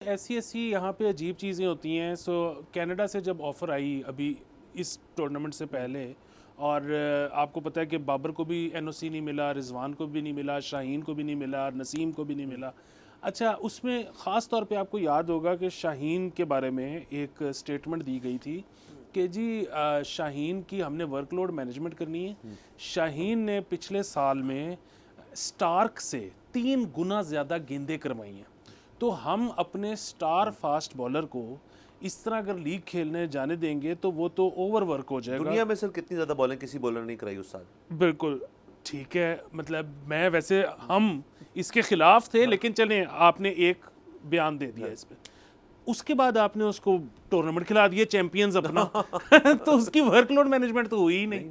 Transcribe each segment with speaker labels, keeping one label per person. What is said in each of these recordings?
Speaker 1: ऐसी ऐसी यहाँ पे अजीब चीज़ें होती हैं। सो कनाडा से जब ऑफ़र आई अभी इस टूर्नामेंट से पहले, और आपको पता है कि बाबर को भी एनओसी नहीं मिला, रिजवान को भी नहीं मिला, शाहीन को भी नहीं मिला, नसीम को भी नहीं मिला। अच्छा, उसमें ख़ास तौर पे आपको याद होगा कि शाहीन के बारे में एक स्टेटमेंट दी गई थी कि जी शाहीन की हमने वर्कलोड मैनेजमेंट करनी है। शाहीन ने पिछले साल में स्टार्क से 3 गुना ज़्यादा गेंदें करवाई हैं। तो हम अपने स्टार फास्ट बॉलर को इस तरह अगर लीग खेलने जाने देंगे तो वो तो ओवर वर्क हो जाएगा।
Speaker 2: दुनिया में सर कितनी ज़्यादा बॉलिंग किसी बॉलर ने कराई उस साल।
Speaker 1: बिल्कुल ठीक है, मतलब मैं वैसे हम इसके खिलाफ थे, लेकिन चलें आपने एक बयान दे दिया इस पे। उसके बाद आपने उसको टूर्नामेंट खिला दिया चैंपियंस अपना तो उसकी वर्कलोड मैनेजमेंट तो हुई ही नहीं।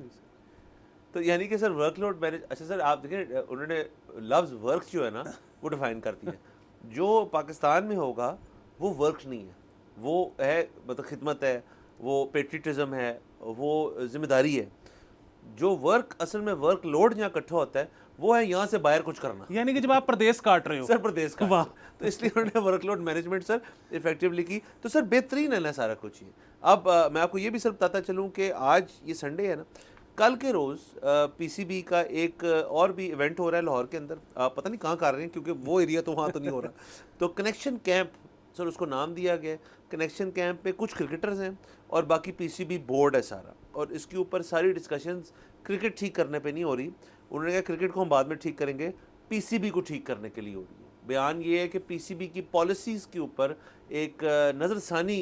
Speaker 2: तो यानी कि सर वर्कलोड मैनेज, अच्छा सर आप देखें उन्होंने लफ्ज़ वर्क जो है ना वो डिफाइन करती है। जो पाकिस्तान में होगा वो वर्क नहीं है, वो है मतलब खिदमत है, वो पेट्रियटिज्म है, वो जिम्मेदारी है। जो वर्क असल में वर्क लोड जहाँ इकट्ठा होता है वो है यहाँ से बाहर कुछ करना,
Speaker 1: यानी कि जब आप प्रदेश काट रहे हो
Speaker 2: सर प्रदेश का।
Speaker 1: वाह।
Speaker 2: तो इसलिए उन्होंने वर्कलोड मैनेजमेंट सर इफेक्टिवली की। तो सर बेहतरीन है ना सारा कुछ ये। अब मैं आपको ये भी सर बताता चलूँ कि आज ये संडे है ना, कल के रोज़ पीसीबी का एक और भी इवेंट हो रहा है लाहौर के अंदर। पता नहीं कहाँ कर रहे हैं क्योंकि वो एरिया तो वहाँ तो नहीं हो रहा। तो कनेक्शन कैंप सर उसको नाम दिया गया है। कनेक्शन कैंप में कुछ क्रिकेटर्स हैं और बाकी पीसीबी बोर्ड है सारा, और इसके ऊपर सारी डिस्कशंस क्रिकेट ठीक करने पे नहीं हो रही। उन्होंने कहा क्रिकेट को हम बाद में ठीक करेंगे, पीसीबी को ठीक करने के लिए हो रही है। बयान ये है कि पीसीबी की पॉलिसीज़ के ऊपर एक नज़रसानी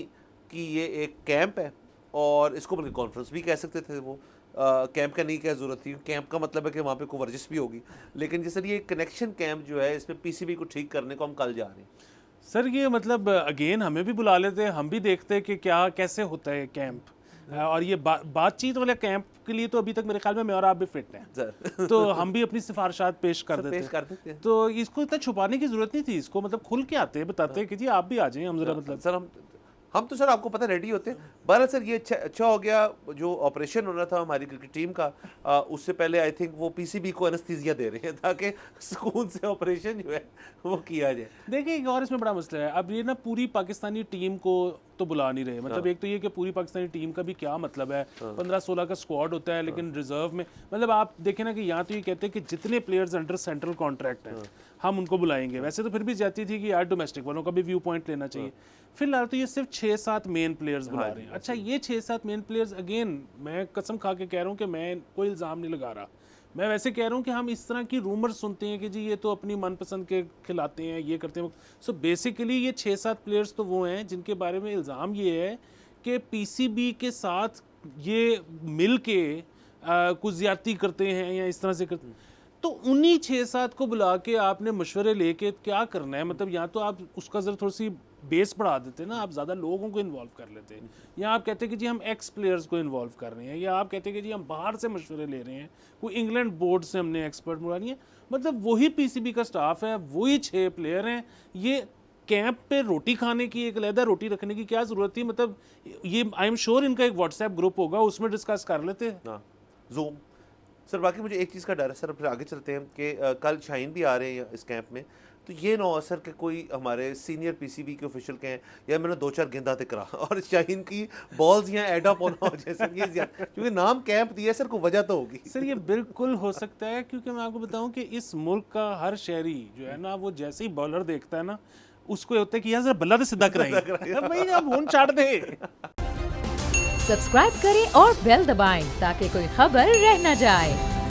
Speaker 2: की ये एक कैंप है, और इसको बल्कि कॉन्फ्रेंस भी कह सकते थे वो। कैंप का नहीं क्या ज़रूरत थी, कैंप का मतलब है कि वहाँ पे कोई वर्जिश भी होगी। लेकिन जैसे ये कनेक्शन कैंप जो है इसमें पीसीबी को ठीक करने को हम कल जा रहे हैं।
Speaker 1: सर ये मतलब अगेन हमें भी बुला लेते हैं, हम भी देखते हैं कि क्या कैसे होता है कैंप। और ये बातचीत वाले कैंप के लिए तो अभी तक मेरे ख्याल में मैं और आप भी फिट हैं
Speaker 2: सर
Speaker 1: तो हम भी अपनी सिफारिशात पेश कर देते हैं। तो इसको इतना छुपाने की जरूरत नहीं थी, इसको मतलब खुल के आते हैं, बताते हैं कि जी आप भी आ जाएं, हम जरा मतलब
Speaker 2: सर हम तो सर आपको पता रेडी होते हैं। बहरहाल सर ये अच्छा हो गया जो ऑपरेशन होना था हमारी क्रिकेट टीम का। उससे पहले आई थिंक वो पीसीबी को एनेस्थीसिया दे रहे हैं ताकि सुकून से ऑपरेशन जो है वो किया जाए।
Speaker 1: देखिए एक और इसमें बड़ा मसला है, अब ये ना पूरी पाकिस्तानी टीम को तो बुला नहीं रहे। मतलब एक तो ये कि पूरी पाकिस्तानी टीम का भी क्या मतलब है, 15-16 का स्क्वाड होता है, लेकिन रिजर्व में मतलब आप देखें ना कि यहाँ तो ये कहते हैं कि जितने प्लेयर्स अंडर सेंट्रल कॉन्ट्रैक्ट हैं हम उनको बुलाएंगे। वैसे तो फिर भी जाती थी कि यार डोमेस्टिक वालों का भी व्यू पॉइंट लेना चाहिए। फिलहाल तो ये सिर्फ 6-7 मेन प्लेयर्स बुला रहे हैं। अच्छा, ये 6-7 मेन प्लेयर्स, अगेन मैं कसम खा के कह रहा हूँ कि मैं कोई इल्ज़ाम नहीं लगा रहा, मैं वैसे कह रहा हूँ कि हम इस तरह की रूमर सुनते हैं कि जी ये तो अपनी मनपसंद के खिलाते हैं, ये करते हैं। सो बेसिकली ये 6-7 प्लेयर्स तो वो हैं जिनके बारे में इल्ज़ाम ये है कि पीसीबी के साथ ये मिल के कुछ ज़्यादती करते हैं या इस तरह से करते हैं। तो उन्हीं 6-7 को बुला के आपने मशवरे लेके क्या करना है? मतलब या तो आप उसका ज़रा थोड़ी सी बेस बढ़ा देते ना, आप ज़्यादा लोगों को इन्वॉल्व कर लेते, या आप कहते कि जी हम एक्स प्लेयर्स को इन्वॉल्व कर रहे हैं, या आप कहते कि जी हम बाहर से मशवरे ले रहे हैं, कोई इंग्लैंड बोर्ड से हमने एक्सपर्ट बुलानी है। मतलब वही पीसीबी का स्टाफ है, वही 6 प्लेयर हैं। ये कैंप पे रोटी खाने की एक अलहदा रोटी रखने की क्या ज़रूरत थी? मतलब ये आई एम श्योर इनका एक व्हाट्सएप ग्रुप होगा, उसमें डिस्कस कर लेते हैं।
Speaker 2: हाँ, जूम। सर बाकी मुझे एक चीज़ का डर है सर, फिर आगे चलते हैं कि कल शाहीन भी आ रहे हैं इस कैंप में। तो ये ना हो सर कि कोई हमारे सीनियर पीसीबी के ऑफिशियल कहें या मैंने 2-4 गेंदा करा और शाहीन की बॉल्स यहाँ एड अप होना हो जैसे ये, क्योंकि नाम कैंप दिया सर को वजह तो होगी।
Speaker 1: सर ये बिल्कुल हो सकता है, क्योंकि मैं आपको बताऊं कि इस मुल्क का हर शहरी जो है ना, वो जैसे ही बॉलर देखता है ना, उसको होता है कि यार जरा बल्ला तो सीधा कराएं भाई, आप फोन चाट दे।
Speaker 3: सब्सक्राइब करें और बेल दबाएं ताकि कोई खबर रह न जाए।